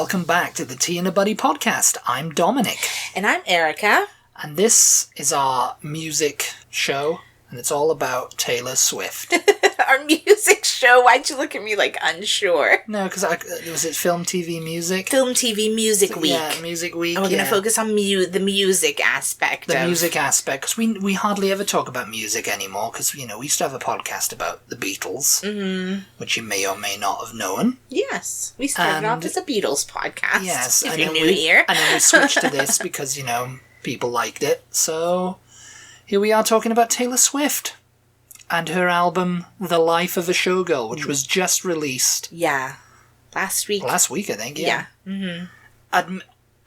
welcome back to the Tea and a Buddy podcast. I'm Dominic. And I'm Erica. And this is our music show, and it's all about Taylor Swift. Our music show? Why'd you look at me like unsure? No, because was it Film, TV, Music? Film, TV, Music Week. Yeah, Music Week. And we're going to focus on the music aspect. The music aspect, because we hardly ever talk about music anymore, because, we used to have a podcast about the Beatles, which you may or may not have known. Yes. We started off as a Beatles podcast. Yes. If you're new here. And then we switched to this because, people liked it. So here we are talking about Taylor Swift and her album The Life of a Showgirl, which was just released. Yeah. Last week, I think. Yeah. Mm-hmm.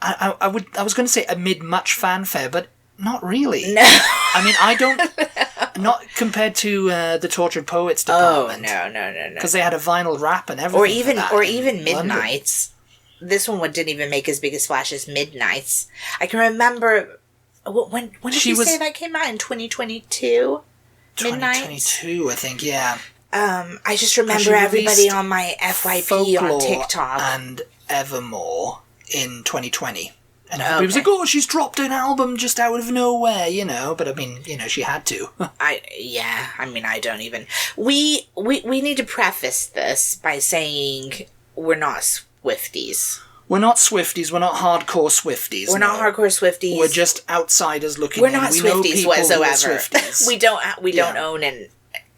I was going to say amid much fanfare, but not really. No. I mean, I don't... Not compared to the Tortured Poets department. Oh, no. Because they had a vinyl wrap and everything. Or even Midnights. This one didn't even make as big a splash as Midnights. I can remember... When did she say that came out? In 2022? 2022, I think, yeah. I just remember everybody on my FYP Folklore on TikTok. And Evermore in 2020. And everybody was like, oh, she's dropped an album just out of nowhere, But, I mean, she had to. I don't even... We need to preface this by saying we're not Swifties. We're not Swifties. We're not hardcore Swifties. We're not hardcore Swifties. We're just outsiders looking in. We're not Swifties whatsoever. Swifties. we don't own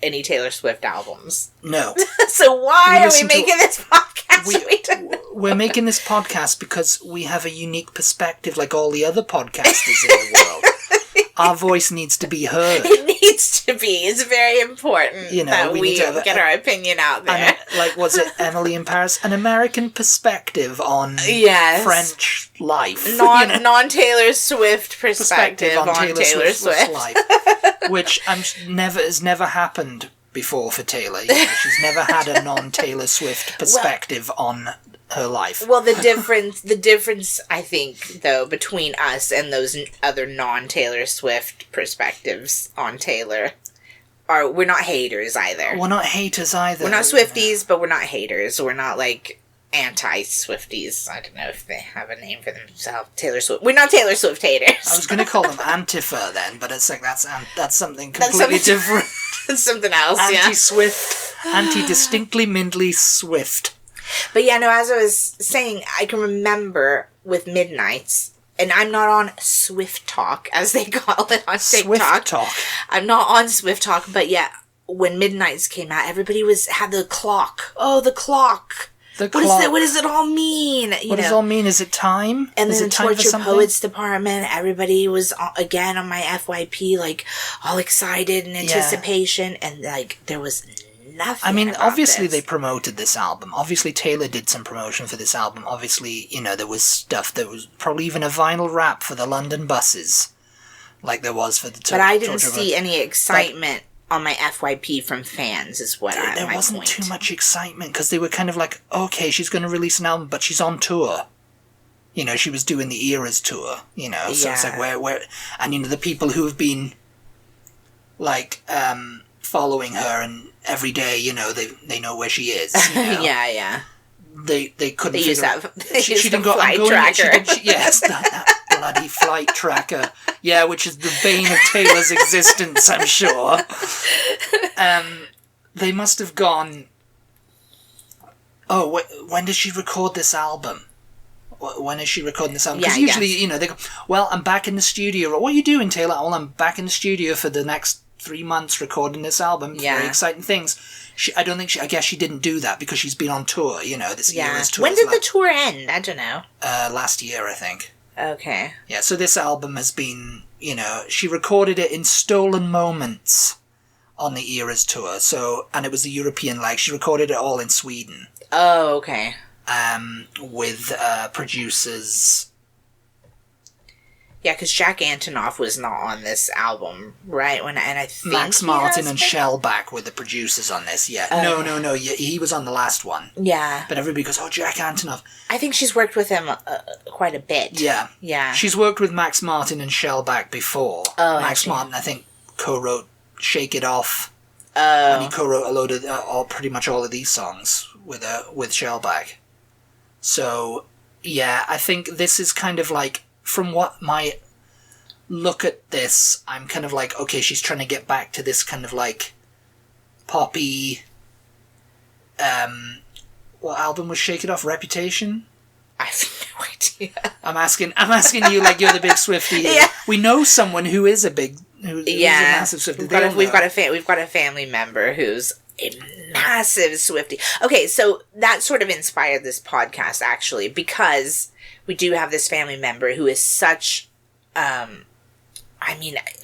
any Taylor Swift albums. No. So why are we making this podcast? We're making this podcast because we have a unique perspective like all the other podcasters in the world. Our voice needs to be heard. It needs to be. It's very important that we get our opinion out there. Was it Emily in Paris? An American perspective on French life. Non-Taylor Swift perspective on Taylor Swift life. Which has never happened before for Taylor. She's never had a non-Taylor Swift perspective on her life. Well, the difference, I think, though, between us and those other non-Taylor Swift perspectives on Taylor are we're not haters either. We're not haters either. We're not Swifties, but we're not haters. We're not, anti-Swifties. I don't know if they have a name for themselves. Taylor Swift. We're not Taylor Swift haters. I was going to call them Antifa then, but it's like that's something completely different. That's something else, Anti-Swift, anti-distinctly Mindley Swift. But as I was saying, I can remember with Midnights, and I'm not on Swift Talk, as they call it on TikTok. Swift Talk. I'm not on Swift Talk, but when Midnights came out, everybody had the clock. Oh, the clock. What does it all mean? What does it all mean? Is it time? And is then it the Tortured Poets department, everybody was, again, on my FYP, all excited and anticipation, and, there was nothing. I mean, obviously they promoted this album. Obviously Taylor did some promotion for this album. Obviously, there was stuff. There was probably even a vinyl wrap for the London buses, like there was for the But I didn't see any excitement on my FYP from fans, is what I There wasn't too much excitement, because they were kind of like, okay, she's going to release an album, but she's on tour. She was doing the Eras tour, so it's like, where, and the people who have been, following her, and every day, they know where she is. Yeah. They couldn't use that. She didn't go. Flight tracker. Yes, that bloody flight tracker. Yeah, which is the bane of Taylor's existence, I'm sure. They must have gone. Oh, when did she record this album? When is she recording this album? Because usually, they go, well, I'm back in the studio. What are you doing, Taylor? Well, I'm back in the studio for the next 3 months recording this album. Yeah. Very exciting things. I guess she didn't do that because she's been on tour, this Eras tour. When did the tour end? I don't know. Last year, I think. Okay. Yeah, so this album has been, she recorded it in stolen moments on the Eras tour. So, and it was the European leg. She recorded it all in Sweden. Oh, okay. With producers. Yeah, because Jack Antonoff was not on this album, right? And I think Max Martin and Shellback were the producers on this. Yeah, no. Yeah, he was on the last one. Yeah, but everybody goes, "Oh, Jack Antonoff." I think she's worked with him quite a bit. Yeah. She's worked with Max Martin and Shellback before. Oh, Max Martin, I think, co-wrote "Shake It Off," and he co-wrote a load of pretty much all of these songs with Shellback. So Yeah, I think this is kind of like, from what my look at this, I'm kind of like, okay, she's trying to get back to this kind of like poppy. What album was Shake It Off? Reputation? I have no idea. I'm asking you like you're the big Swiftie here. Yeah. We know someone who is who's a massive Swiftie. We've got a family member who's a massive Swiftie. Okay, so that sort of inspired this podcast actually, because we do have this family member who is such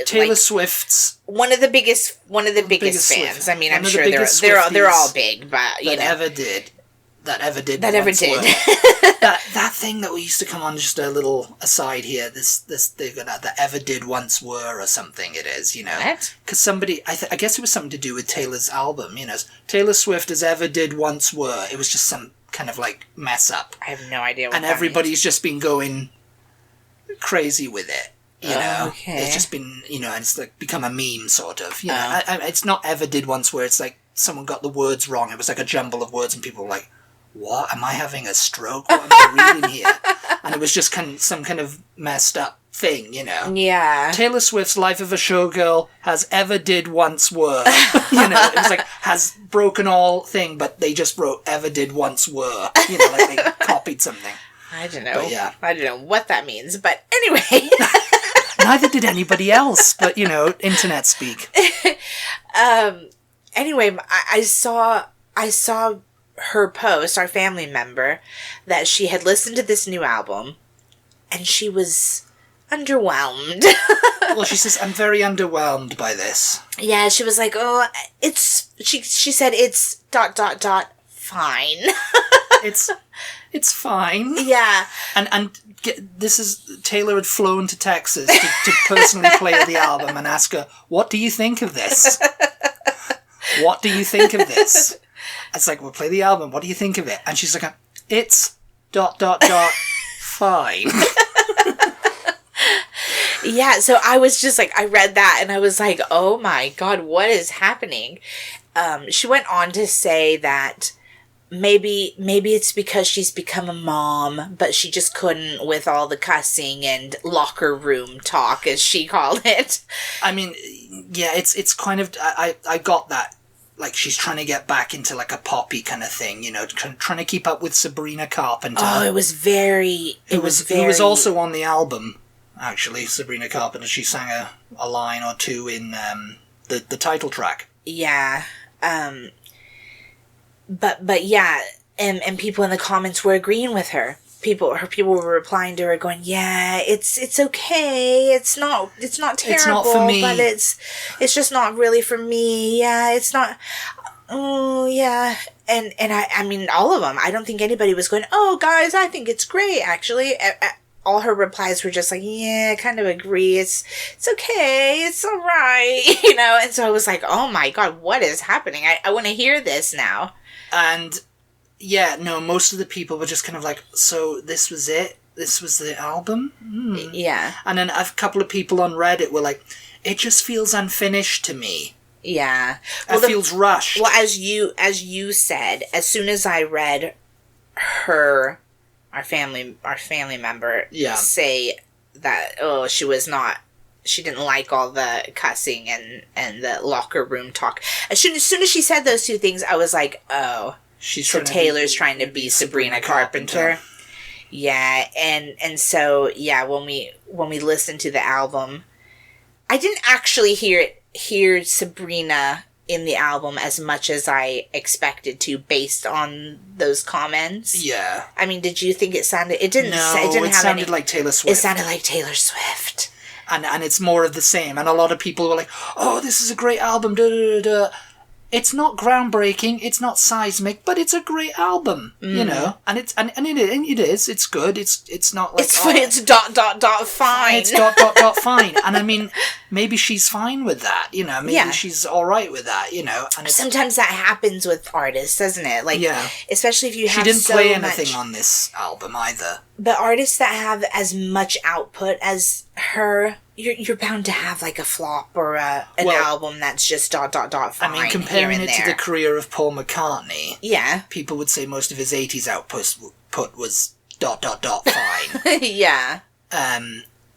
Taylor Swift's one of the biggest fans. Swift. I mean, I'm sure they're all big, but that ever did. that thing that we used to come on, just a little aside here, this thing that ever did once were or something it is, you know. What? Because somebody, I guess it was something to do with Taylor's album, you know. Taylor Swift as ever did once were. It was just some kind of like mess up. I have no idea what and that everybody's means. Just been going crazy with it. You know, okay. It's just been, you know, and it's like become a meme sort of, you know. It's not ever did once where it's like someone got the words wrong. It was like a jumble of words and people were like, what? Am I having a stroke? What am I reading here? And it was just some kind of messed up thing, you know? Yeah. Taylor Swift's Life of a Showgirl has ever did once were. You know, it was like, has broken all thing, but they just wrote ever did once were. You know, like they copied something. I don't know. But yeah. I don't know what that means, but anyway. Neither did anybody else, but, you know, internet speak. Anyway, I saw her post, our family member, that she had listened to this new album and she was underwhelmed. Well, she says, I'm very underwhelmed by this. Yeah, she was like, oh, she said it's ... fine. It's fine. Yeah. And this is, Taylor had flown to Texas to personally play the album and ask her, what do you think of this? What do you think of this? It's like, we'll play the album. What do you think of it? And she's like, it's ... fine. Yeah, so I was just like, I read that and I was like, oh my God, what is happening? She went on to say that maybe it's because she's become a mom, but she just couldn't with all the cussing and locker room talk, as she called it. I mean, yeah, it's kind of, I got that. Like, she's trying to get back into, like, a poppy kind of thing, you know, trying to keep up with Sabrina Carpenter. Oh, it was Who was also on the album, actually, Sabrina Carpenter. She sang a line or two in the title track. Yeah. But yeah, and people in the comments were agreeing with her. People were replying to her going, yeah, it's okay. It's not terrible, it's not for me. But it's just not really for me. Yeah, it's not. Oh, yeah. And I mean, all of them. I don't think anybody was going, oh, guys, I think it's great, actually. All her replies were just like, yeah, I kind of agree. It's okay. It's all right. You know? And so I was like, oh my God, what is happening? I want to hear this now. And yeah, no, most of the people were just kind of like, so this was it? This was the album? Yeah. And then a couple of people on Reddit were like, it just feels unfinished to me. Yeah. Well, it feels rushed. Well, as you said, as soon as I read our family member say that, oh, she didn't like all the cussing and the locker room talk. As soon as she said those two things, I was like, oh, so Taylor's trying to be Sabrina Carpenter. Yeah, and so yeah, when we listened to the album, I didn't actually hear Sabrina in the album as much as I expected to, based on those comments. Yeah. I mean, did you think it sounded? It didn't. No, it sounded like Taylor Swift. It sounded like Taylor Swift. And it's more of the same. And a lot of people were like, oh, this is a great album. Da, da, da, da. It's not groundbreaking, it's not seismic, but it's a great album, you know. And it is. It's good. It's not like it's fine. It's ... fine. It's ... fine. And I mean, maybe she's fine with that, you know. Maybe she's all right with that, you know. And sometimes that happens with artists, doesn't it? Like, especially if you have. She didn't play anything on this album either. But artists that have as much output as her, you're bound to have like a flop or an album that's just ... fine. I mean, comparing it to the career of Paul McCartney, yeah, people would say most of his 80s output was fine. Yeah.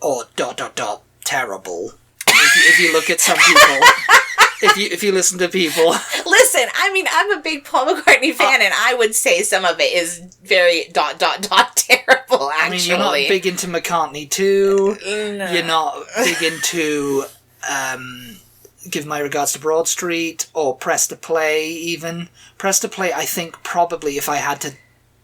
Or ... terrible. If you look at some people, if you listen to people. Listen, I mean, I'm a big Paul McCartney fan, and I would say some of it is very ... terrible, actually. I mean, you're not big into McCartney 2. No. You're not big into Give My Regards to Broad Street, or Press to Play, even. Press to Play, I think, probably, if I had to,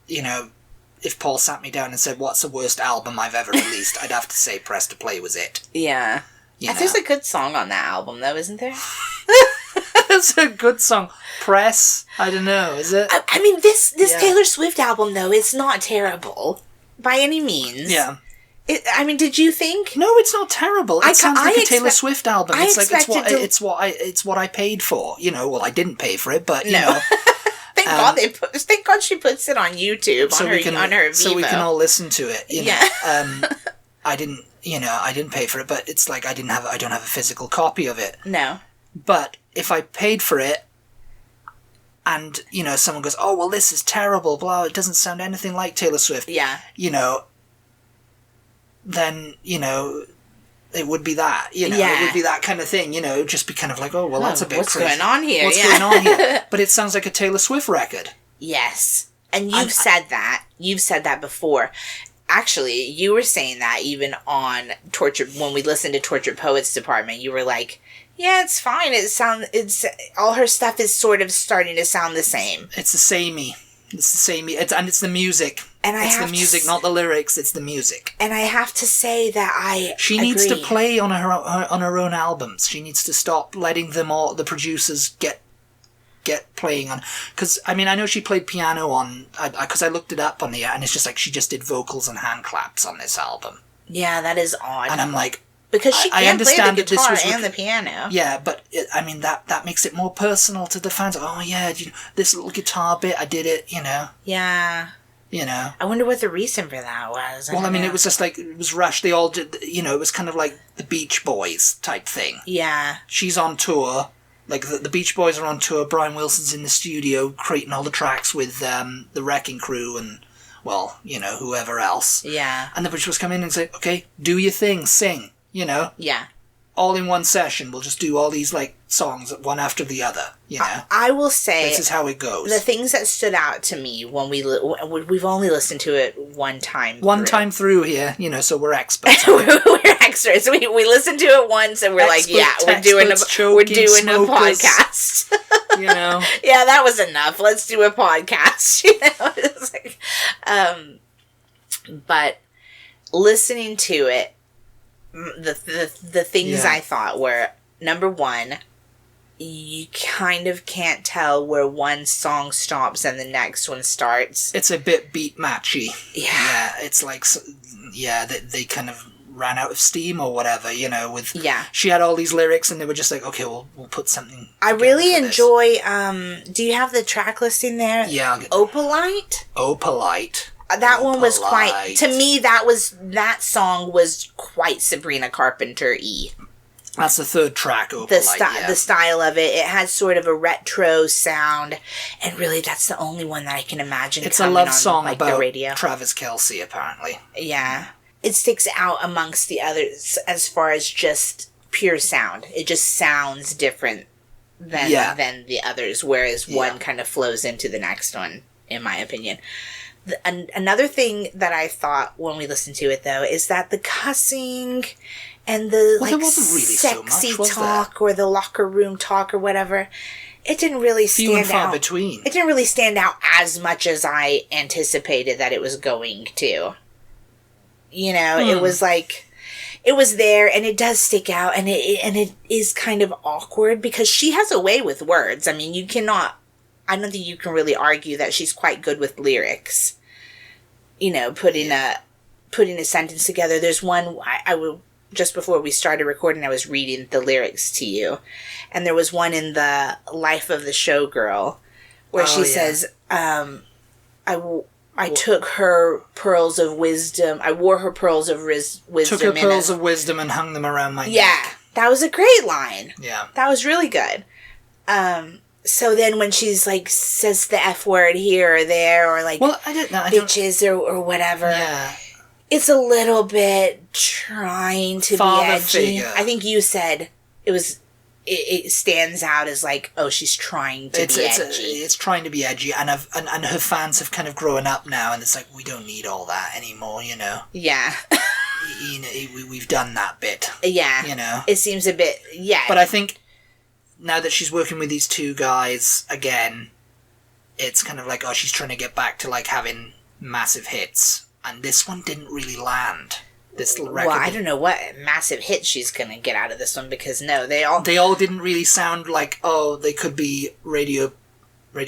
if Paul sat me down and said, what's the worst album I've ever released, I'd have to say Press to Play was it. Yeah. There's a good song on that album, though, isn't there? It's a good song. Press? I don't know, is it? I mean, this Taylor Swift album, though, it's not terrible. By any means. Yeah. Did you think? No, it's not terrible. It sounds like a Taylor Swift album. It's what I paid for. Well, I didn't pay for it, but no. Thank God she puts it on YouTube on her Vivo. So we can all listen to it. Yeah. I didn't pay for it, but it's like I don't have a physical copy of it. No. But if I paid for it, and someone goes, "Oh, well, this is terrible," blah, it doesn't sound anything like Taylor Swift. Yeah. Then it would be that. It would be that kind of thing. Just be kind of like, "Oh, well, that's a bit what's crazy. going on here? What's going on here?" But it sounds like a Taylor Swift record. Yes, and you've said that. You've said that before. Actually, you were saying that even on when we listened to Tortured Poets Department, you were like, yeah, it's fine. It's all her stuff is sort of starting to sound the same. It's the samey. It's the music. And it's the music, not the lyrics. It's the music. And I have to say that she needs to play on her own albums. She needs to stop letting the producers get playing on, because I know she played piano on, because I looked it up on the and it's just like she just did vocals and hand claps on this album. Yeah, that is odd. And I'm like, because she can't play the guitar and the piano. Yeah, but that makes it more personal to the fans. Oh yeah, this little guitar bit, I did it. Yeah. I wonder what the reason for that was. It was just like, it was rushed. They all did, it was kind of like the Beach Boys type thing. Yeah. She's on tour. Like, the Beach Boys are on tour, Brian Wilson's in the studio creating all the tracks with the Wrecking Crew and, well, whoever else. Yeah. And the Beach Boys come in and say, okay, do your thing, sing, Yeah. All in one session. We'll just do all these, songs one after the other, I will say... This is how it goes. The things that stood out to me when we've only listened to it one time time through here, so we're experts. We're extras. We listened to it once and we're like, yeah, we're doing a podcast. Yeah, that was enough. Let's do a podcast. It's like, but listening to it, the things I thought were, number one, you kind of can't tell where one song stops and the next one starts. It's a bit beat matchy. Yeah. It's like, they kind of ran out of steam or whatever, with... Yeah. She had all these lyrics and they were just like, okay, we'll put something... I really enjoy, do you have the track listing there? Yeah. Opalite? Opalite. That one was quite... To me, that song was quite Sabrina Carpenter-y. That's the third track, Opalite, the style of it. It has sort of a retro sound, and really that's the only one that I can imagine. It's a love song about the radio. Travis Kelce, apparently. Yeah. It sticks out amongst the others as far as just pure sound. It just sounds different than the others, whereas one kind of flows into the next one, in my opinion. Another thing that I thought when we listened to it, though, is that the cussing and the really sexy talk or the locker room talk or whatever, it didn't really stand out. Few and far between. It didn't really stand out as much as I anticipated that it was going to. It was like, it was there and it does stick out and it is kind of awkward because she has a way with words. I mean, I don't think you can really argue that she's quite good with lyrics. Putting a sentence together. There's one, I will, just before we started recording, I was reading the lyrics to you. And there was one in the Life of the Showgirl where she says, I took her pearls of wisdom. I wore her pearls of wisdom. Took her pearls of wisdom and hung them around my neck. Yeah, that was a great line. Yeah. That was really good. So then when she's, like, says the F word here or there, or, like, well, I don't know. Bitches or whatever. Yeah. It's a little bit trying to Father be edgy. figure. I think you said it stands out as, like, oh, she's trying to be edgy. It's trying to be edgy, and her fans have kind of grown up now, and it's like, we don't need all that anymore, you know? Yeah. We've done that bit. Yeah. You know? It seems a bit, yeah. But I think now that she's working with these two guys again, it's kind of like, oh, she's trying to get back to, like, having massive hits. And this one didn't really land. This record. Well, I don't know what massive hit she's going to get out of this one, because they all didn't really sound like, oh, they could be radio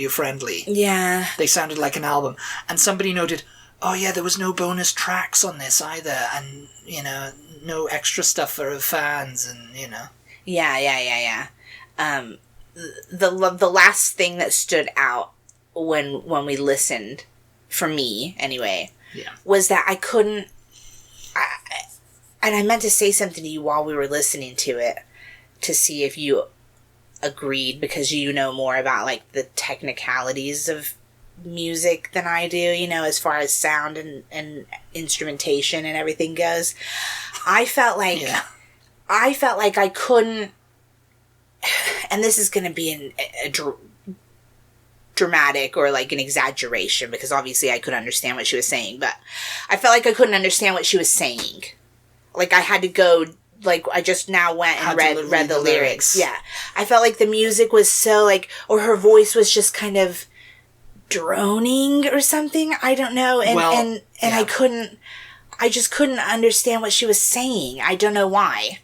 friendly. Yeah. They sounded like an album. And somebody noted, oh yeah, there was no bonus tracks on this either, and, you know, no extra stuff for her fans, and, you know. Yeah. The last thing that stood out when we listened, for me anyway, was that I couldn't. And I meant to say something to you while we were listening to it, to see if you agreed, because you know more about, like, the technicalities of music than I do, you know, as far as sound and instrumentation and everything goes. I felt like I couldn't, and this is going to be a dramatic or, like, an exaggeration, because obviously I could understand what she was saying, but I felt like I couldn't understand what she was saying. Like, I had to go, like, I just now went and read the lyrics. Yeah. I felt like the music was so, like, or her voice was just kind of droning or something. I don't know. And I just couldn't understand what she was saying. I don't know why.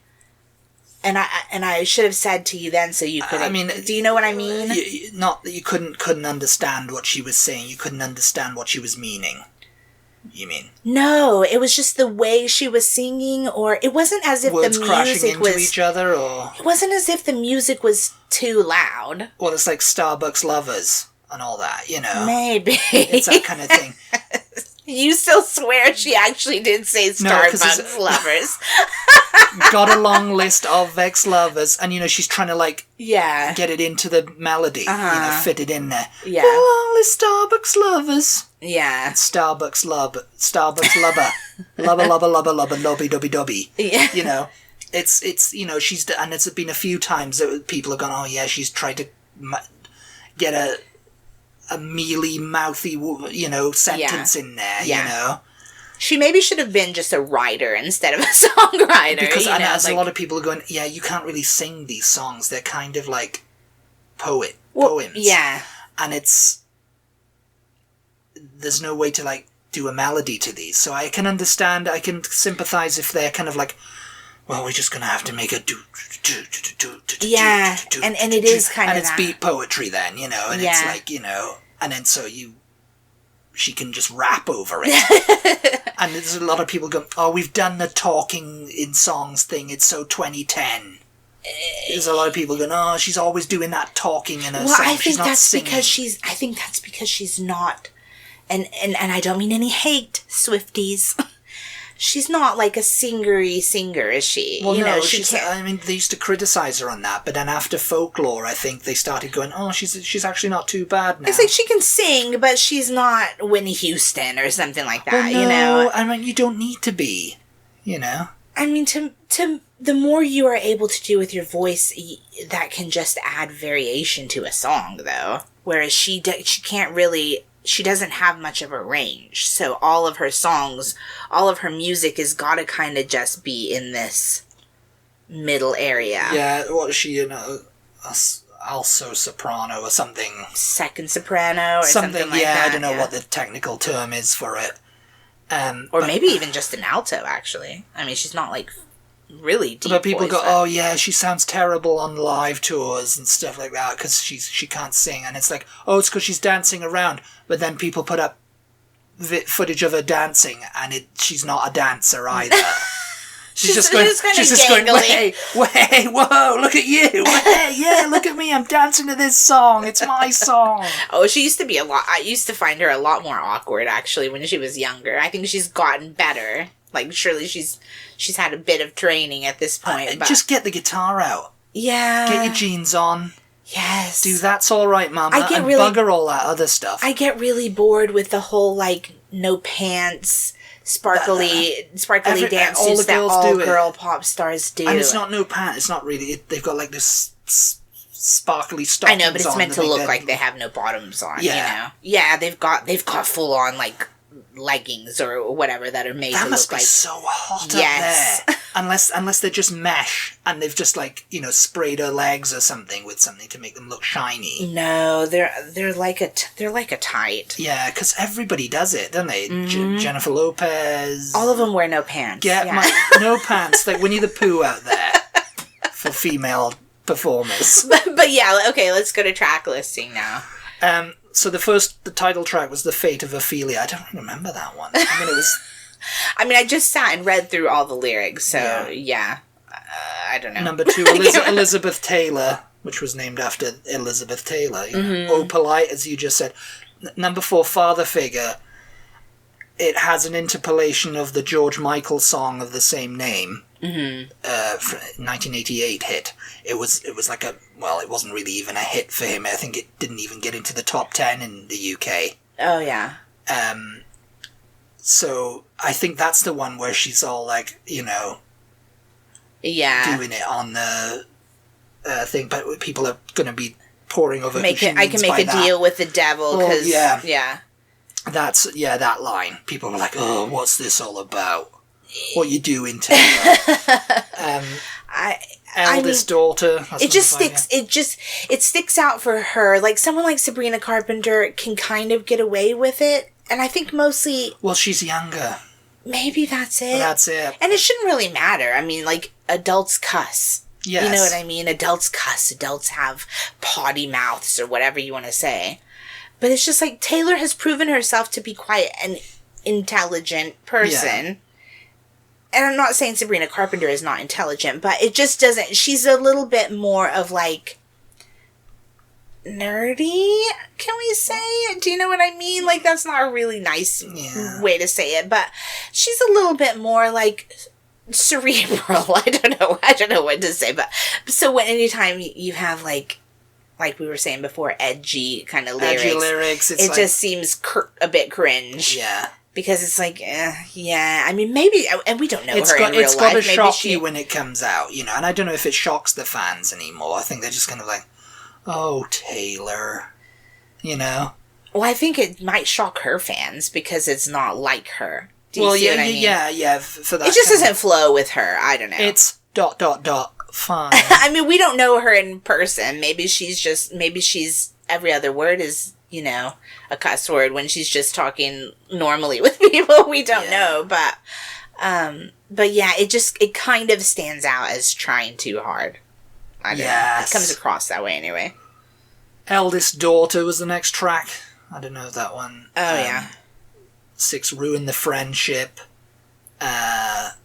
And I should have said to you then, so you could. I mean, do you know what I mean? Not that you couldn't understand what she was saying. You couldn't understand what she was meaning. You mean? No, it was just the way she was singing, or it wasn't as if words the crashing music into was each other, or it wasn't as if the music was too loud. Well, it's like Starbucks Lovers and all that, you know. Maybe it's that kind of thing. You still swear she actually did say Starbucks Lovers. Got a long list of ex-lovers, and, you know, she's trying to, like, get it into the melody, you know, fit it in there. Yeah. The long list Starbucks Lovers. Yeah. Starbucks Lubber. Lubber, lobby, dobby, dobby. Yeah. You know, it's, you know, and it's been a few times that people have gone, oh yeah, she's tried to get a mealy, mouthy, you know, sentence in there, you know. She maybe should have been just a writer instead of a songwriter. Because as a lot of people are going, yeah, you can't really sing these songs. They're kind of like poems. Yeah. And there's no way to, like, do a melody to these. So I can understand, I can sympathize if they're kind of like, well, we're just going to have to make a do. Yeah, and it is kind of and it's beat poetry then, you know, and it's like, you know, and then so she can just rap over it. And there's a lot of people going, oh, we've done the talking in songs thing, it's so 2010. There's a lot of people going, oh, she's always doing that talking in her song. She's not singing. I think that's because she's not, and I don't mean any hate, Swifties. She's not like a singer, is she? Well, you know, I mean, they used to criticize her on that, but then after Folklore, I think they started going, oh, she's actually not too bad now. It's like she can sing, but she's not Whitney Houston or something like that, well, no, you know? I mean, you don't need to be, you know? I mean, to the more you are able to do with your voice, that can just add variation to a song, though. Whereas she can't really... She doesn't have much of a range, so all of her songs, all of her music has got to kind of just be in this middle area. Yeah, what is she, you know, alto soprano or something? Second soprano or something like that. I don't know what the technical term is for it. Or maybe even just an alto, actually. I mean, she's not, like, really deep. But people go, oh yeah, she sounds terrible on live tours and stuff like that because she can't sing, and it's like, oh, it's because she's dancing around. But then people put up footage of her dancing, and she's not a dancer either. She's just going, way, whoa, look at you, yeah, look at me, I'm dancing to this song, it's my song. Oh, she used to be I used to find her a lot more awkward, actually, when she was younger. I think she's gotten better. Like, surely she's had a bit of training at this point. But just get the guitar out. Yeah. Get your jeans on. Yes. Do That's All Right, Mama, and bugger all that other stuff. I get really bored with the whole, like, no pants, sparkly dance suits that all girl pop stars do. And it's not no pants. It's not really. They've got, like, this sparkly stockings on. I know, but it's meant to look like they have no bottoms on, you know? Yeah, they've got full-on, like, leggings or whatever that are made to look like... That must be so hot up there. Unless they're just mesh and they've just, like, you know, sprayed her legs or something with something to make them look shiny. No, they're like a tight. Yeah, because everybody does it, don't they? Mm-hmm. Jennifer Lopez. All of them wear no pants. No pants, like Winnie the Pooh out there for female performers. But yeah, okay, let's go to track listing now. So the title track was The Fate of Ophelia. I don't remember that one. I mean, it was... I just sat and read through all the lyrics, so yeah. I don't know. Number 2, Elizabeth Taylor, which was named after Elizabeth Taylor. You know? Oh, Polite, as you just said. Number 4, Father Figure. It has an interpolation of the George Michael song of the same name. 1988 hit. It was like it wasn't really even a hit for him. I think it didn't even get into the top 10 in the UK. Oh, yeah. So I think that's the one where she's all like, you know... Yeah. Doing it on the thing, but people are going to be pouring over I can make a deal with the devil, because... yeah. That's, that line. People were like, oh, what's this all about? What you doing, Taylor? Eldest daughter. It just sticks. It sticks out for her. Like, someone like Sabrina Carpenter can kind of get away with it, and I think mostly. Well, she's younger. Maybe that's it. That's it. And it shouldn't really matter. I mean, like, adults cuss. Yes. You know what I mean? Adults cuss. Adults have potty mouths or whatever you want to say. But it's just like Taylor has proven herself to be quite an intelligent person. Yeah. And I'm not saying Sabrina Carpenter is not intelligent, but it just doesn't... She's a little bit more of, like, nerdy, can we say? Do you know what I mean? Like, that's not a really nice way to say it, but she's a little bit more, like, cerebral. I don't know what to say, but... So anytime you have, like we were saying before, edgy kind of lyrics... Edgy lyrics, it just seems a bit cringe. Yeah. Because it's like, I mean, maybe, and we don't know her in real life. It's got to shock you when it comes out, you know, and I don't know if it shocks the fans anymore. I think they're just kind of like, oh, Taylor, you know? Well, I think it might shock her fans because it's not like her. Do you see what I mean? Yeah, for that. It just doesn't flow with her, I don't know. It's ... fine. I mean, we don't know her in person. Maybe she's, every other word is, you know, a cuss word when she's just talking normally with people. We don't know, but yeah, it kind of stands out as trying too hard. I don't know. It comes across that way anyway. Eldest Daughter was the next track. I don't know that one. Oh, yeah. 6, Ruin the Friendship. That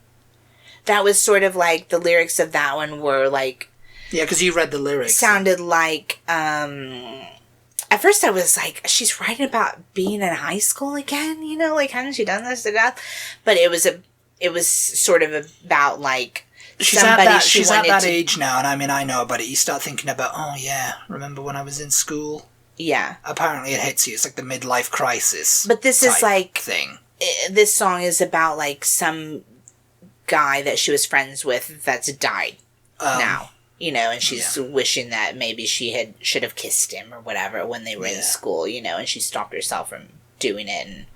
was sort of like, the lyrics of that one were like... Yeah, because you read the lyrics. Sounded like, at first I was like, she's writing about being in high school again, you know, like, hasn't she done this to death? But it was sort of about, like, she's at that age now, and I mean, I know about it. You start thinking about, oh yeah, remember when I was in school? Yeah. Apparently it hits you. It's like the midlife crisis. But this is like... thing. This song is about, like, some guy that she was friends with that's died now. You know, and she's wishing that maybe she should have kissed him or whatever when they were in school, you know, and she stopped herself from doing it. And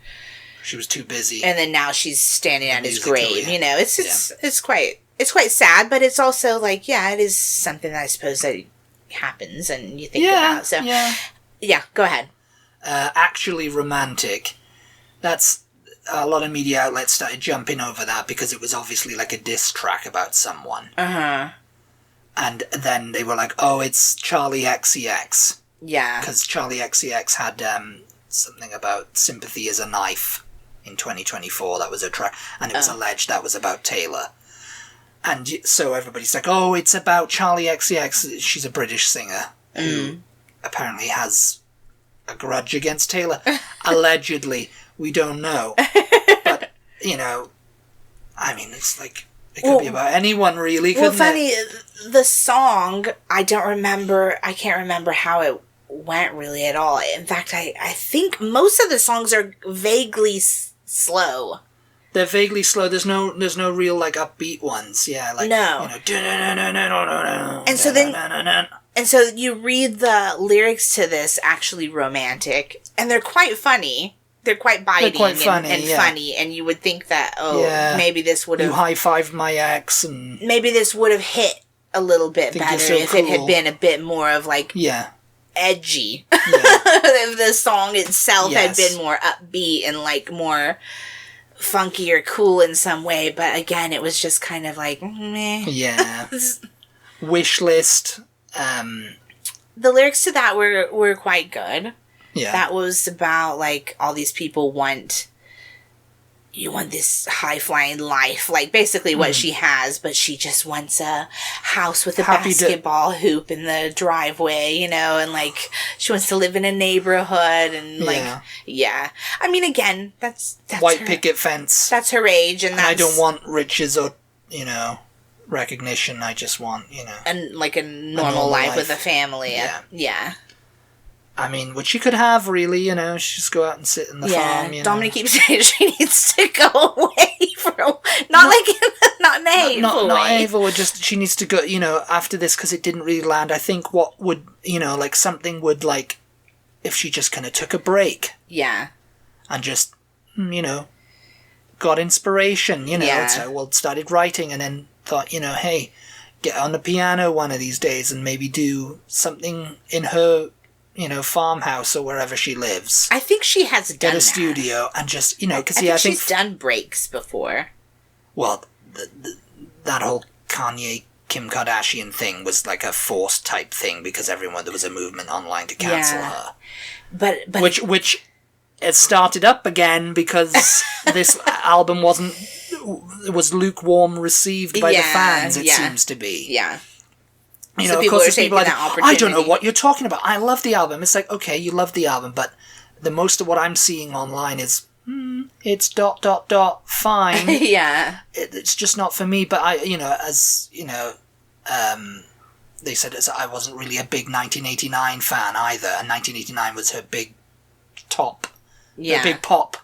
she was too busy. And then now she's standing at his grave, you know. It's quite sad, but it's also like, it is something that I suppose that happens and you think about. So, go ahead. Actually Romantic. That's... A lot of media outlets started jumping over that because it was obviously like a diss track about someone. Uh-huh. And then they were like, oh, it's Charlie XCX. Yeah. Because Charlie XCX had something about sympathy is a knife in 2024. That was a track. And it was alleged that was about Taylor. And so everybody's like, oh, it's about Charlie XCX. She's a British singer who apparently has a grudge against Taylor. Allegedly. We don't know. But, you know, I mean, it's like... It could be about anyone, really, couldn't the song, I can't remember how it went really at all. In fact, I think most of the songs are vaguely slow. They're vaguely slow. There's no real, like, upbeat ones. Yeah, like, no. You know, and so you read the lyrics to this, actually romantic, and they're quite funny. They're quite biting funny, and you would think that, maybe this would have... You high-fived my ex, and... Maybe this would have hit a little bit better if it had been a bit more of, like, edgy. Yeah. If the song itself had been more upbeat and, like, more funky or cool in some way, but again, it was just kind of like, meh. Yeah. Wish list. The lyrics to that were quite good. Yeah. That was about, like, all these people want this high-flying life. Like, basically what she has, but she just wants a house with a basketball hoop in the driveway, you know, and, like, she wants to live in a neighborhood, and, like, I mean, again, that's white her, picket fence. That's her age, and I don't want riches or, you know, recognition. I just want, you know... And, like, a normal life with a family. Yeah. I mean, which she could have, really, you know, she just go out and sit in the farm, you know. Dominic keeps saying she needs to go away not in a hateful way. Not hateful, just, she needs to go, you know, after this, because it didn't really land. I think what would, you know, like, something would, like, if she just kind of took a break. Yeah. And just, you know, got inspiration, you know, so, started writing, and then thought, you know, hey, get on the piano one of these days, and maybe do something in her... you know, farmhouse or wherever she lives. I think she has done Get a studio and just, you know, because I think she's done breaks before. Well, that whole Kanye Kim Kardashian thing was like a forced type thing because there was a movement online to cancel her. But which it started up again because this album was lukewarm received by the fans. It seems to be. Yeah. You know, of course, people are like, I don't know what you're talking about. I love the album. It's like, okay, you love the album, but the most of what I'm seeing online is, it's ... fine. Yeah. It's just not for me, but I, you know, as, you know, they said I wasn't really a big 1989 fan either, and 1989 was her big top, her big pop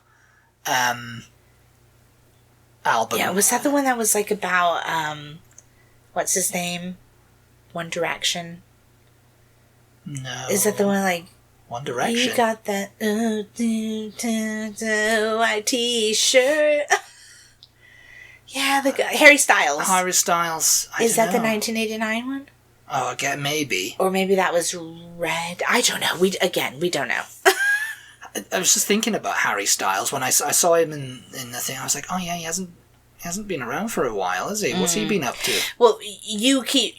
album. Yeah, was that the one that was, like, about, what's his name? One Direction? No. Is that the one, like... One Direction? You got that white t-shirt. Yeah, the guy. Harry Styles. Harry Styles. Is that the 1989 one? Oh, again, maybe. Or maybe that was Red. I don't know. We don't know. I was just thinking about Harry Styles when I saw him in the thing. I was like, oh yeah, he hasn't been around for a while, has he? What's he been up to? Well, you keep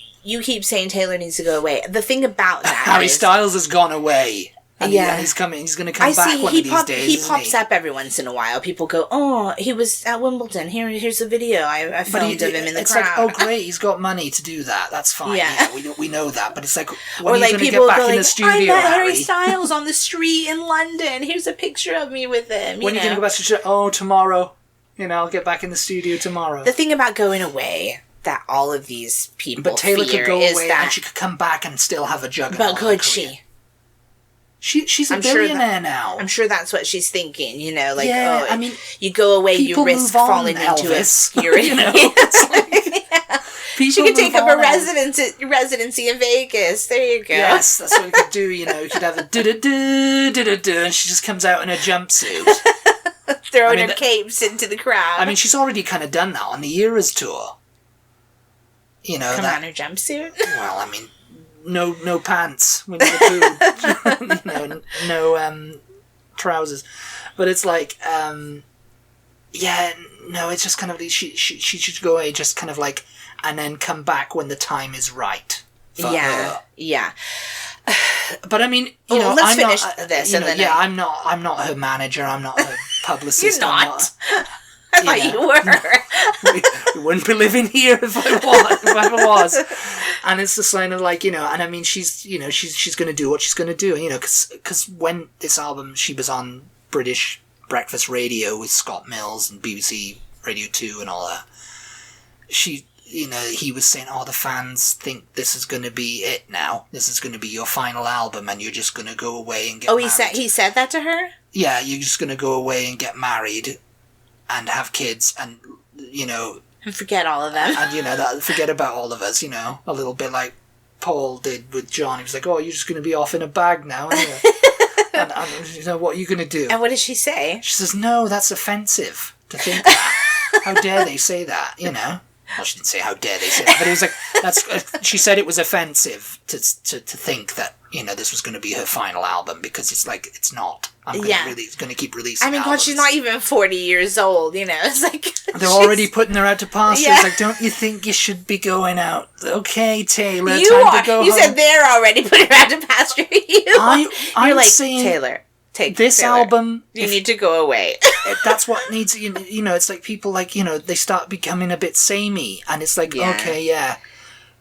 saying Taylor needs to go away. The thing about that Harry Styles has gone away. And he's coming. He's going to come back one of these days. He pops up every once in a while. People go, "Oh, he was at Wimbledon. Here's a video I filmed of him in the crowd." It's like, oh great, he's got money to do that. That's fine. Yeah, we know that. But it's like, when or are you like going to get back in the studio, I met Harry? Harry Styles on the street in London. Here's a picture of me with him. When are you going to go back to the studio? Oh, tomorrow. You know, I'll get back in the studio tomorrow. The thing about going away that all of these people but Taylor fear could go is away that, and she could come back and still have a juggernaut. But could she? She's a billionaire now. I'm sure that's what she's thinking, you know, like, I mean, you go away, you risk falling into obscurity. You know? She could take up a residency in Vegas. There you go. Yes, that's what you could do, you know. You could have a do-do-do, and she just comes out in a jumpsuit. Throwing her capes into the crowd. I mean, she's already kind of done that on the Eras tour. You know, come on, her jumpsuit? Well, I mean... No pants. We need a boob. no trousers. But it's like, it's just kind of, she should go away just kind of like, and then come back when the time is right for her. Yeah. But I mean, let's finish this. I'm not her manager. I'm not her publicist. You're not. I thought you were. We wouldn't be living here if I was. And it's just kind of like, and I mean, she's going to do what she's going to do, because when this album, she was on British breakfast radio with Scott Mills and BBC Radio 2 and all that. he was saying, the fans think this is going to be it now. This is going to be your final album, and you're just going to go away and get married. He said that to her? Yeah, you're just going to go away and get married and have kids and, And forget all of that. And, forget about all of us, a little bit like Paul did with John. He was like, you're just going to be off in a bag now, anyway. and what are you going to do? And what did she say? She says, no, that's offensive to think that. How dare they say that, Well, she didn't say how dare they say that, but it was like, she said it was offensive to think that, this was going to be her final album, because it's like, it's not. It's going to keep releasing albums. God, she's not even 40 years old, it's like... They're already putting her out to pasture. It's like, don't you think you should be going out? Okay, Taylor, time to go home. You said they're already putting her out to pasture. You're like, saying, Taylor... Take this Taylor. Album. You need to go away. That's what needs. It's like people they start becoming a bit samey, and it's like okay, yeah,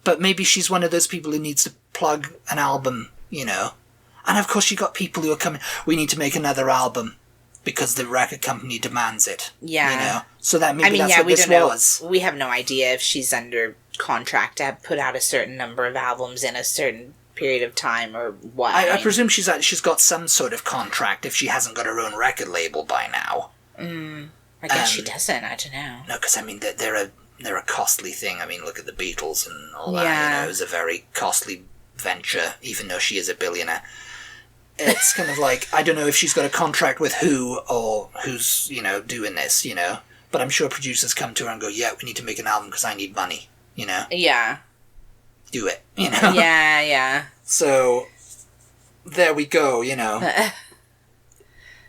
but maybe she's one of those people who needs to plug an album, And of course, you got people who are coming. We need to make another album because the record company demands it. Yeah. So that maybe that's what this was. We have no idea if she's under contract to put out a certain number of albums in a certain period of time or what. I presume she's got some sort of contract if she hasn't got her own record label by now. I guess she doesn't. I don't know. No, because they're a costly thing. I mean, look at the Beatles and all that. It was a very costly venture, even though she is a billionaire. It's kind of like, I don't know if she's got a contract with who or who's doing this. But I'm sure producers come to her and go, "Yeah, we need to make an album because I need money." Yeah. Do it, Yeah. So, there we go,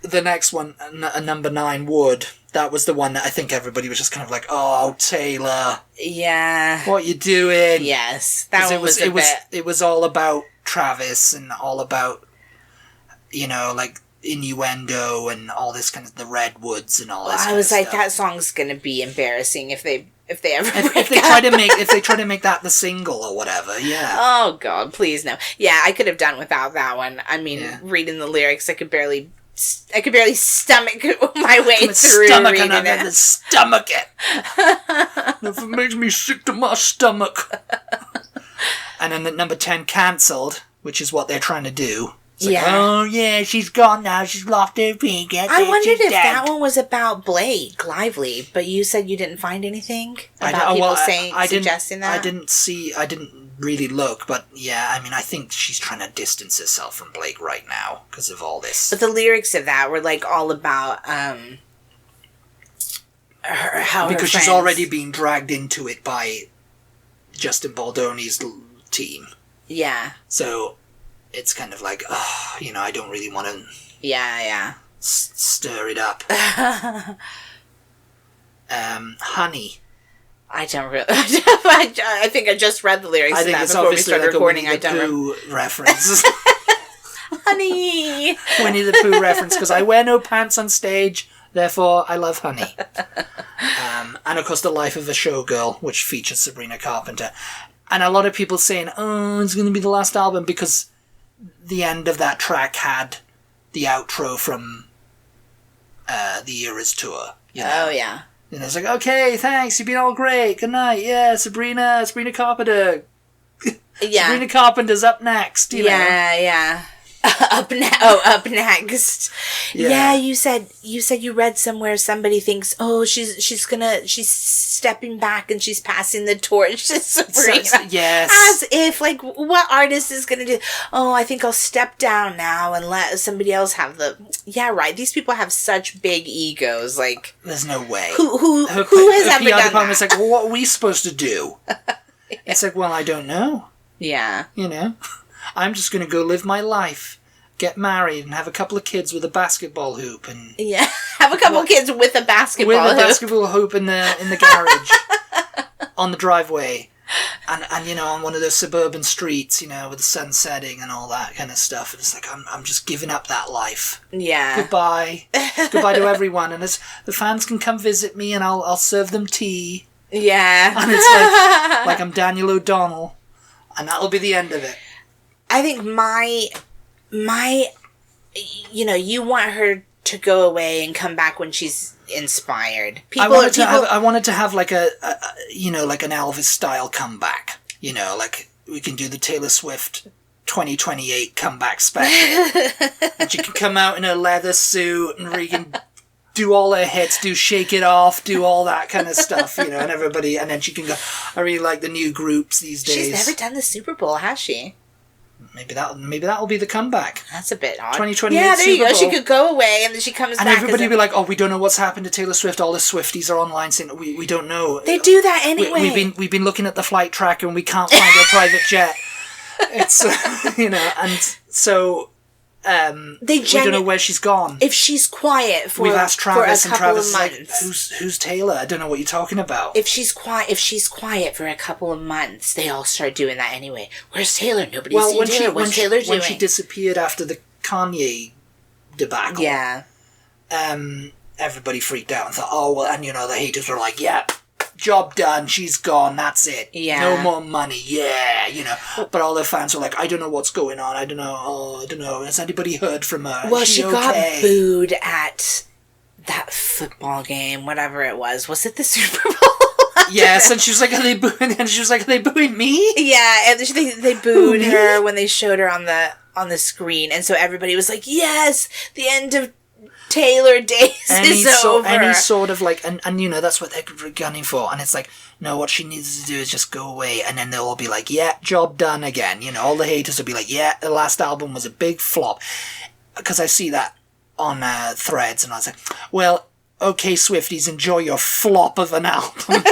The next one, number 9, Wood. That was the one that I think everybody was just kind of like, "Oh, Taylor. Yeah. What you doing?" Yes. That one was a bit... It was all about Travis and all about, like, innuendo and all this kind of the redwoods and all this. I was like, that song's gonna be embarrassing if they ever if they try to make that the single or whatever. Yeah. Oh God, please no. Yeah, I could have done without that one. I mean, reading the lyrics, I could barely stomach my way through reading it. Stomach it. If it makes me sick to my stomach. And then at number 10, Cancelled, which is what they're trying to do. It's she's gone now. She's lost her pink. I wondered if that one was about Blake Lively, but you said you didn't find anything about people suggesting that? I didn't really look, but I mean, I think she's trying to distance herself from Blake right now because of all this. But the lyrics of that were like all about because she's already been dragged into it by Justin Baldoni's team. Yeah. So it's kind of like, I don't really want to... Yeah. Stir it up. Honey. I don't really... I think I just read the lyrics of that before we started recording. I don't remember. Reference. Honey. Winnie the Pooh reference, because I wear no pants on stage, therefore I love Honey. And of course, The Life of a Showgirl, which features Sabrina Carpenter. And a lot of people saying, it's going to be the last album because the end of that track had the outro from the Eras tour. Oh, yeah. And it's like, okay, thanks, you've been all great, good night, yeah, Sabrina Carpenter. Yeah. Sabrina Carpenter's up next, you know. Yeah. Up next. Yeah, you said you read somewhere somebody thinks, she's stepping back and she's passing the torch to Sabrina. Yes. As if, like, what artist is gonna do? Oh, I think I'll step down now and let somebody else have the... Yeah, right. These people have such big egos, like... There's no way. Who has ever done that? It's like, well, what are we supposed to do? It's like, well, I don't know. Yeah. You know? I'm just going to go live my life, get married, and have a couple of kids with a basketball hoop, and have a couple of kids with a basketball hoop. Basketball hoop in the garage, on the driveway, and you know, on one of those suburban streets, you know, with the sun setting and all that kind of stuff. And it's like I'm just giving up that life. Yeah. Goodbye to everyone, and the fans can come visit me, and I'll serve them tea. Yeah. And it's like I'm Daniel O'Donnell, and that'll be the end of it. I think my, you know, you want her to go away and come back when she's inspired. I wanted to have like like an Elvis style comeback. Like we can do the Taylor Swift 2028 comeback special. And she can come out in a leather suit and we can do all her hits, do Shake It Off, do all that kind of stuff, and everybody, and then she can go, I really like the new groups these days. She's never done the Super Bowl, has she? Maybe that'll be the comeback. That's a bit odd. 2028 Yeah, there you Super go. Bowl. She could go away and then she comes back. And everybody will be like, oh, we don't know what's happened to Taylor Swift. All the Swifties are online saying, we don't know. They do that anyway. We've been looking at the flight tracker and we can't find her private jet. It's, and so... we don't know where she's gone. If she's quiet we've asked Travis, and Travis is like, who's Taylor? I don't know what you're talking about. If she's quiet for a couple of months, they all start doing that anyway. Where's Taylor? Nobody's seen Taylor. What's Taylor doing? When she disappeared after the Kanye debacle, everybody freaked out and thought, oh well, and the haters were like, yep. Job done, she's gone, that's it. Yeah. No more money, But all the fans were like, I don't know what's going on, I don't know. Has anybody heard from her? Well, she got booed at that football game, whatever it was. Was it the Super Bowl? Yes, and she was like, are they booing me? Yeah, and they booed her when they showed her on the screen, and so everybody was like, yes, the end of Taylor days is over. Any sort of like, and that's what they're gunning for. And it's like, no, what she needs to do is just go away. And then they'll all be like, yeah, job done again. All the haters will be like, yeah, the last album was a big flop. Because I see that on threads and I was like, well, okay, Swifties, enjoy your flop of an album.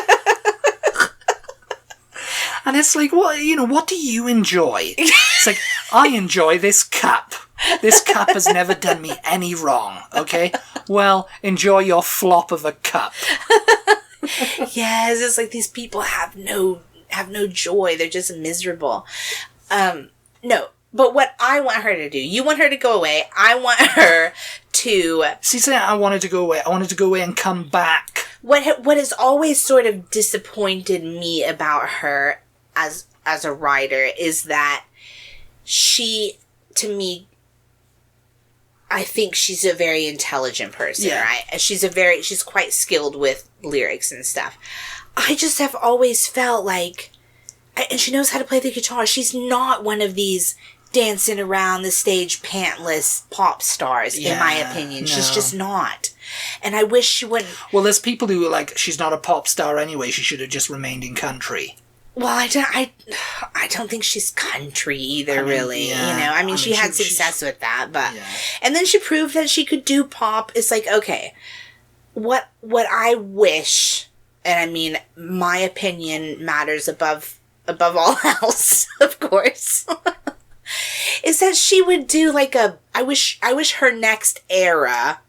And it's like, what do you enjoy? It's like, I enjoy this cup. This cup has never done me any wrong, okay? Well, enjoy your flop of a cup. Yes, it's like these people have no joy. They're just miserable. No, but what I want her to do, you want her to go away. I want her to... See, I wanted to go away. I wanted to go away and come back. What has always sort of disappointed me about her as a writer is that she, to me, I think she's a very intelligent person, right? And she's quite skilled with lyrics and stuff. I just have always felt like, and she knows how to play the guitar. She's not one of these dancing around the stage pantless pop stars, in my opinion. No. She's just not. And I wish she wouldn't. Well, there's people who are like, she's not a pop star anyway. She should have just remained in country. Well, I don't think she's country either, really. She had success with that, but... Yeah. And then she proved that she could do pop. It's like, okay, what I wish, and I mean, my opinion matters above all else, of course, is that she would do like I wish her next era,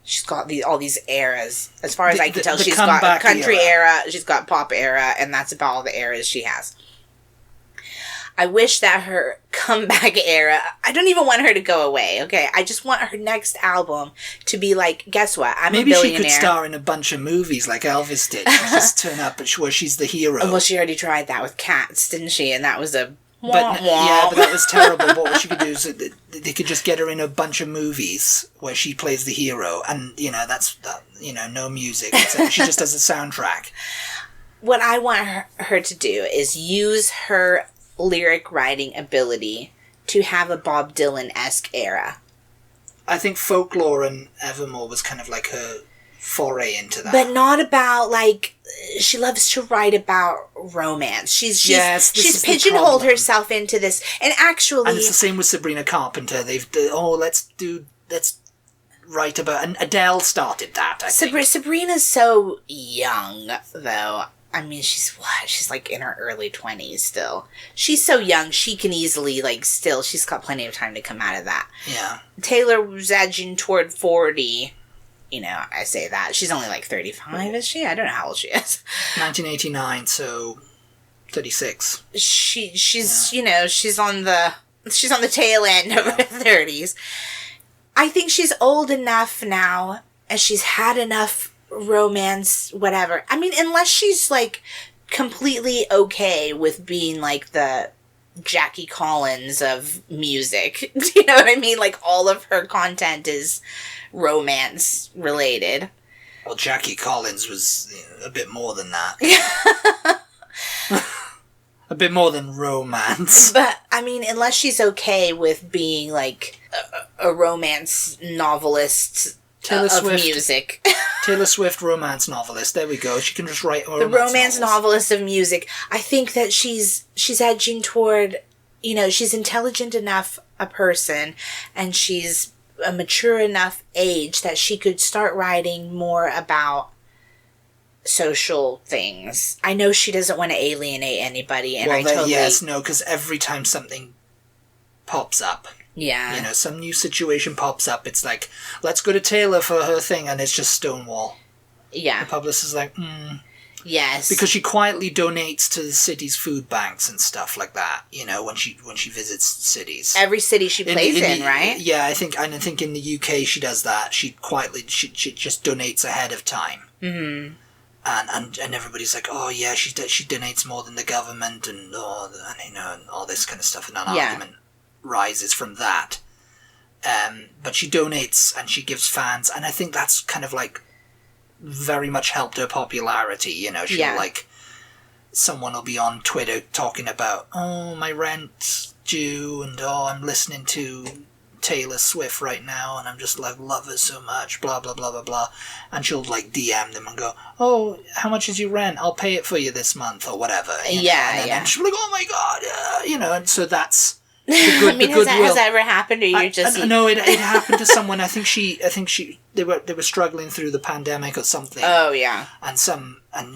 she's got all these eras. As far as I can tell, she's got country era, she's got pop era, and that's about all the eras she has. I wish that her comeback era, I don't even want her to go away, okay? I just want her next album to be like, guess what? I'm a billionaire. Maybe she could star in a bunch of movies like Elvis did. Just turn up where she's the hero. Well, she already tried that with Cats, didn't she? And that was a... But that was terrible. But what she could do is they could just get her in a bunch of movies where she plays the hero, and that's no music. She just does the soundtrack. What I want her to do is use her lyric writing ability to have a Bob Dylan-esque era. I think Folklore and Evermore was kind of like her foray into that. But not about, like, she loves to write about romance. She's pigeonholed herself into this. And actually... And it's the same with Sabrina Carpenter. Let's write about... And Adele started that, I think. Sabrina's so young, though. I mean, she's like in her early 20s still. She's so young, she can easily, she's got plenty of time to come out of that. Yeah. Taylor was edging toward 40. I say that. She's only 35, is she? I don't know how old she is. 1989, so 36. She's she's on the tail end of her 30s. I think she's old enough now, and she's had enough romance, whatever. I mean, unless she's completely okay with being the Jackie Collins of music. Do you know what I mean? Like, all of her content is romance related. Well, Jackie Collins was a bit more than that. A bit more than romance. But, I mean, unless she's okay with being, like, a romance novelist of music. Taylor Swift, romance novelist. There we go. She can just write the romance novelist of music. I think that she's edging toward, she's intelligent enough a person, and she's a mature enough age that she could start writing more about social things. I know she doesn't want to alienate anybody, and because every time something pops up, some new situation pops up, it's like, let's go to Taylor for her thing, and it's just Stonewall. Yeah. The publicist is like, Yes. Because she quietly donates to the city's food banks and stuff like that, when she visits cities. Every city she plays in, right? Yeah, I think in the UK she does that. She quietly, she just donates ahead of time. Mm-hmm. And everybody's like, oh yeah, she donates more than the government, and all this kind of stuff, and an argument rises from that. But she donates and she gives fans, and I think that's kind of like very much helped her popularity. She'll like, someone will be on Twitter talking about, oh, my rent's due, and I'm listening to Taylor Swift right now, and I'm just like, love her so much, blah blah blah blah blah, and she'll like DM them and go, oh, how much is your rent? I'll pay it for you this month, or whatever. And she'll be like, oh my god, and so that's the good. Has that ever happened, or you just? No, it happened to someone. I think they were struggling through the pandemic or something. Oh yeah. And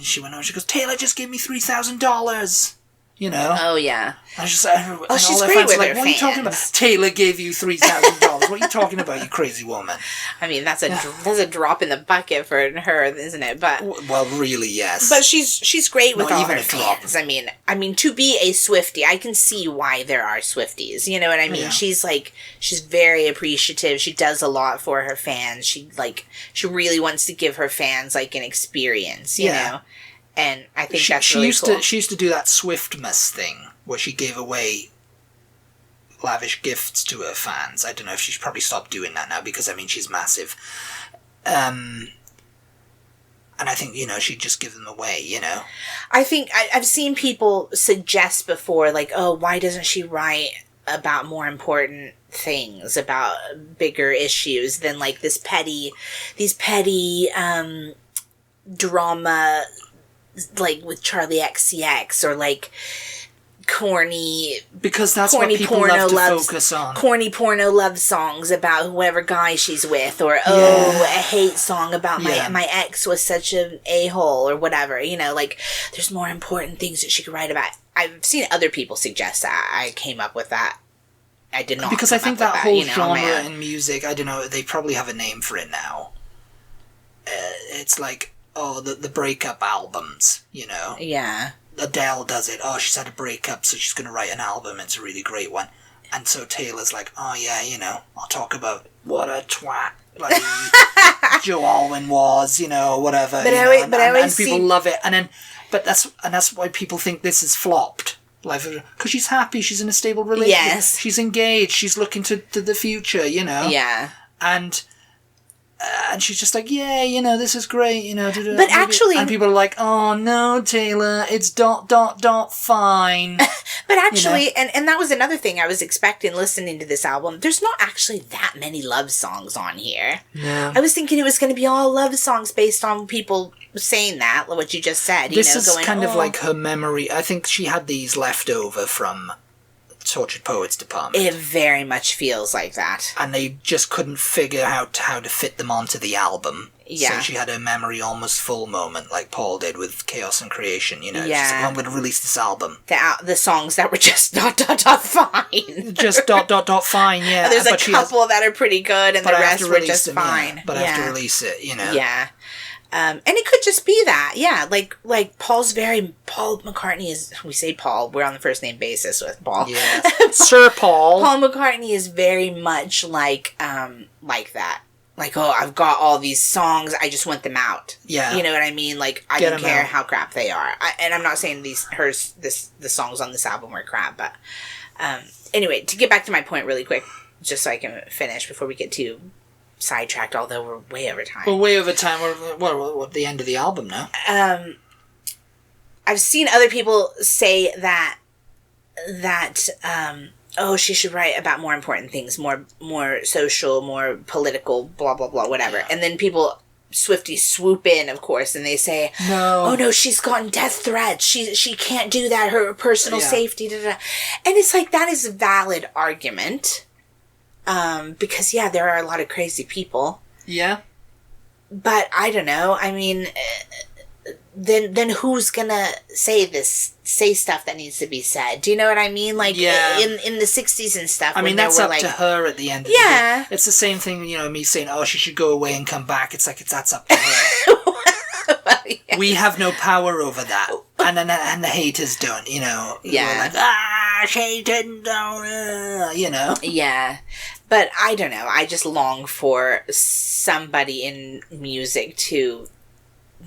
she went on. She goes, Taylor just gave me $3,000. Oh yeah. I just she's great with her like, what are you talking about? Taylor gave you $3,000. What are you talking about, you crazy woman? I mean, that's a drop in the bucket for her, isn't it? But well, really, yes. But she's great with all her fans. I mean, to be a Swiftie, I can see why there are Swifties. You know what I mean? Yeah. She's very appreciative. She does a lot for her fans. She really wants to give her fans like an experience. You know. And I think that's really cool. She used to do that Swiftmas thing where she gave away lavish gifts to her fans. I don't know if she's probably stopped doing that now because, she's massive. And I think, she'd just give them away, I think I've seen people suggest before, like, oh, why doesn't she write about more important things, about bigger issues than, like, these petty drama, like with Charlie XCX, or like corny, because that's what people love to focus on. Corny porno love songs about whoever guy she's with, or a hate song about my ex was such an a-hole, or whatever. Like, there's more important things that she could write about. I've seen other people suggest that. I came up with that. I did not. Because I think that whole genre in music, I don't know, they probably have a name for it now. It's like, the breakup albums, Yeah. Adele does it. Oh, she's had a breakup, so she's going to write an album. It's a really great one. And so Taylor's like, oh yeah, I'll talk about what a twat like Joe Alwyn was, whatever. But and people love it. But that's why people think this is flopped. Like, because she's happy, she's in a stable relationship. Yes. She's engaged, she's looking to the future, Yeah. And she's just like, yeah, this is great, But actually... And people are like, oh, no, Taylor, it's ... fine. But actually, and that was another thing I was expecting listening to this album, there's not actually that many love songs on here. Yeah. I was thinking it was going to be all love songs based on people saying that, what you just said. This is kind of like her memory. I think she had these left over from Tortured Poets department. It very much feels like that. And they just couldn't figure out how to fit them onto the album. Yeah. So she had a memory almost full moment, like Paul did with Chaos and Creation, Yeah. She's like, I'm going to release this album. The songs that were just ... fine. Just ... fine, yeah. There's a couple that are pretty good, and the rest were just fine. Yeah. But I have to release it, Yeah. And it could just be that, like Paul McCartney is, we say Paul, we're on the first name basis with Paul. Yeah. Sir Paul. Paul McCartney is very much like that. like, oh, I've got all these songs, I just want them out. Yeah. You know what I mean? Like, I don't care how crap they are. And I'm not saying the songs on this album were crap, but anyway, to get back to my point really quick, just so I can finish before we get too sidetracked, although we're way over time. We're way over time. We're at the end of the album now. I've seen other people say that oh, she should write about more important things, more social, more political, blah, blah, blah, whatever. Yeah. And then Swifty swoop in, of course, and they say, no. Oh, no, she's gotten death threats. She can't do that. Her personal safety, da-da-da. And it's like, that is a valid argument. Because, yeah, there are a lot of crazy people. Yeah. But I don't know. I mean, then who's gonna say stuff that needs to be said? Do you know what I mean? Like, in the 60s and stuff. I mean, that's up to her at the end of the day. It's the same thing, me saying, oh, she should go away and come back. It's like, that's up to her. Well, yeah. We have no power over that. And the haters don't, Yeah. We're like, Satan, don't, Yeah. But I don't know. I just long for somebody in music to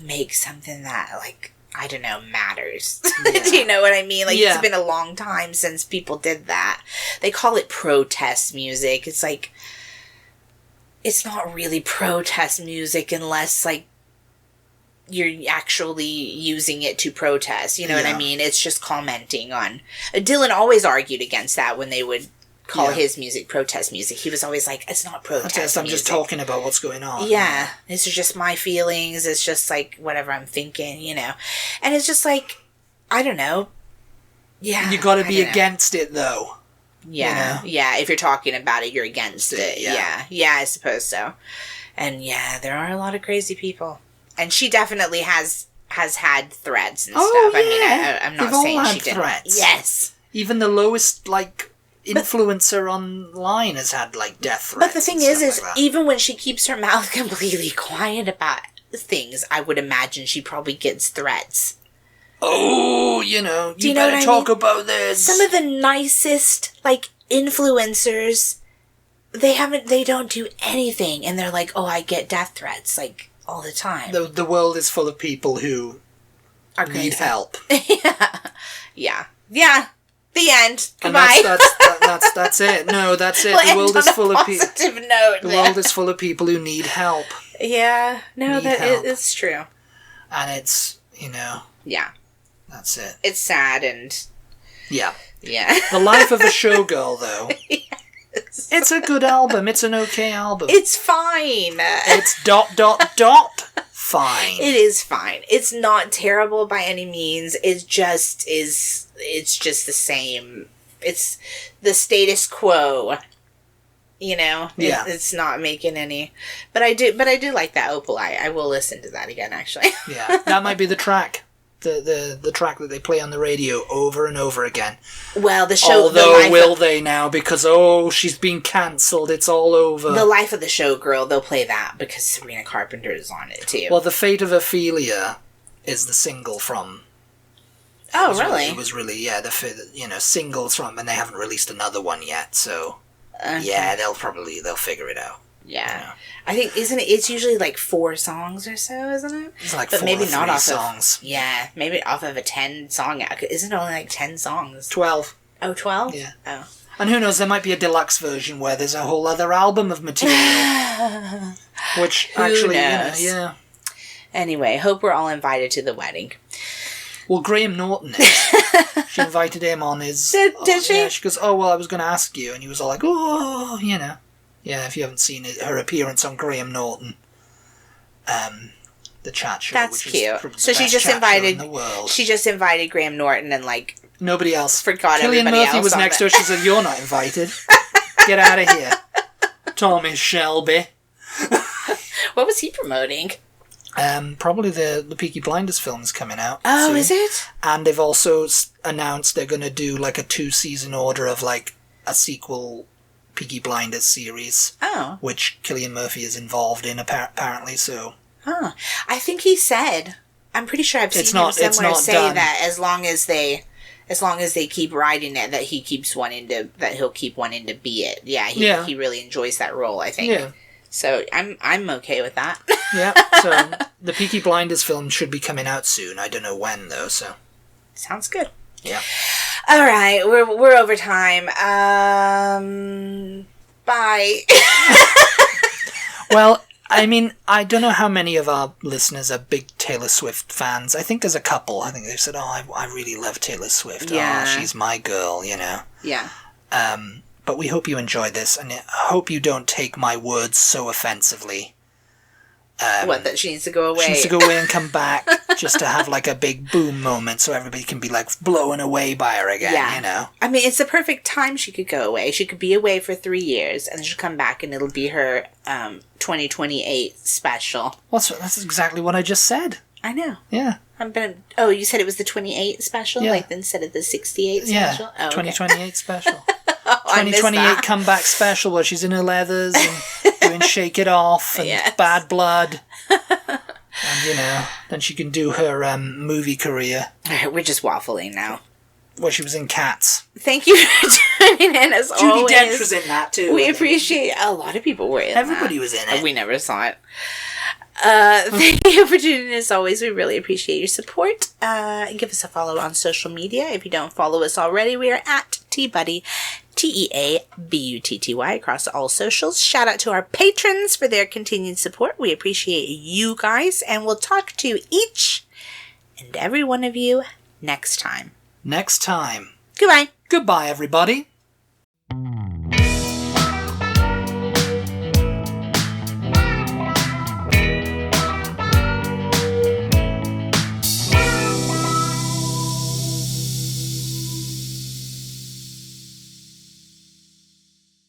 make something that, like, I don't know, matters. Yeah. Do you know what I mean? Like, It's been a long time since people did that. They call it protest music. It's like, it's not really protest music unless, like, you're actually using it to protest. You know what I mean? It's just commenting on... Dylan always argued against that when they would call his music protest music. He was always like, it's not protest music. I'm just talking about what's going on. Yeah. It's just my feelings. It's just like whatever I'm thinking, And it's just like, I don't know. Yeah. You gotta be against it, though. Yeah. Yeah. If you're talking about it, you're against it. Yeah. Yeah, I suppose so. And yeah, there are a lot of crazy people. And she definitely has had threats and stuff. Yeah. I mean, I'm not saying she didn't. Threats. Yes. Even the lowest, influencer online has had, death threats. But the thing is even when she keeps her mouth completely quiet about things, I would imagine she probably gets threats. Oh, you better talk about this. Some of the nicest, influencers, they don't do anything. And they're like, oh, I get death threats, all the time. The world is full of people who need help. Yeah. Yeah. The end. Goodbye. And that's it. No, that's it. The world is full of people. The world is full of people who need help. Yeah. No, it's true. And it's, Yeah. That's it. It's sad and... Yeah. Yeah. The Life of a Showgirl, though. Yes. It's a good album. It's an okay album. It's fine. It's ... fine. It is fine. It's not terrible by any means. It's just the same. It's the status quo. Yeah. It's not making any. But I do like that Opal. I will listen to that again, actually. Yeah. That might be the track. The track that they play on the radio over and over again. Well, the show... Although, will they now? Because, she's been cancelled. It's all over. The Life of the Showgirl, they'll play that because Sabrina Carpenter is on it, too. Well, The Fate of Ophelia is the single from... Oh, really? It was really, singles from... And they haven't released another one yet, so... Okay. Yeah, they'll figure it out. Yeah. I think, it's usually 4 songs or so, isn't it? It's but 4 maybe not off songs. Yeah, maybe off of a 10 song. Isn't it only 10 songs? 12. Oh, 12? Yeah. Oh. And who knows, there might be a deluxe version where there's a whole other album of material. Which actually, yeah. Anyway, hope we're all invited to the wedding. Well, Graham Norton is. She invited him on his... Did she? Yeah, she goes, I was going to ask you. And he was all like, Yeah, if you haven't seen her appearance on Graham Norton, the chat show. That's which cute. Is so she just invited. The world. She just invited Graham Norton and nobody else. Forgot Cillian everybody Murphy else was next to her. She said, "You're not invited. Get out of here, Tommy Shelby." What was he promoting? Probably the Peaky Blinders film is coming out. Oh, soon. Is it? And they've also announced they're going to do a 2-season order of a sequel Peaky Blinders series. Oh. Which Cillian Murphy is involved in apparently. So. Huh. I think he said. I'm pretty sure I've seen him somewhere say done. That as long as they keep writing it, that he'll keep wanting to be it. Yeah, he really enjoys that role, I think. Yeah. So I'm okay with that. Yeah, so the Peaky Blinders film should be coming out soon. I don't know when, though, so... Sounds good. Yeah. All right, we're over time. Bye. Well, I mean, I don't know how many of our listeners are big Taylor Swift fans. I think there's a couple. I think they've said, I really love Taylor Swift. Yeah. Oh, she's my girl, you know. Yeah. But we hope you enjoy this, and I hope you don't take my words so offensively. That she needs to go away? She needs to go away and come back just to have like a big boom moment so everybody can be like blown away by her again, you know? I mean, it's the perfect time she could go away. She could be away for 3 years and then she'll come back and it'll be her 2028 special. That's exactly what I just said. I know. Yeah. You said it was the 28 special? Yeah. Like instead of the 68 special? Yeah, 2028 special. 2028 comeback special where she's in her leathers and doing Shake It Off and Bad Blood. And, you know, then she can do her movie career. We're just waffling now. Where she was in Cats. Thank you for tuning in as always. Judi Dench was in that too. We appreciate a lot of people were in Everybody was in it. We never saw it. Thank you for tuning in as always. We really appreciate your support. Give us a follow on social media. If you don't follow us already, we are at TButty, TEABUTTY across all socials. Shout out to our patrons for their continued support. We appreciate you guys, and we'll talk to each and every one of you next time. Next time. Goodbye. Goodbye, everybody.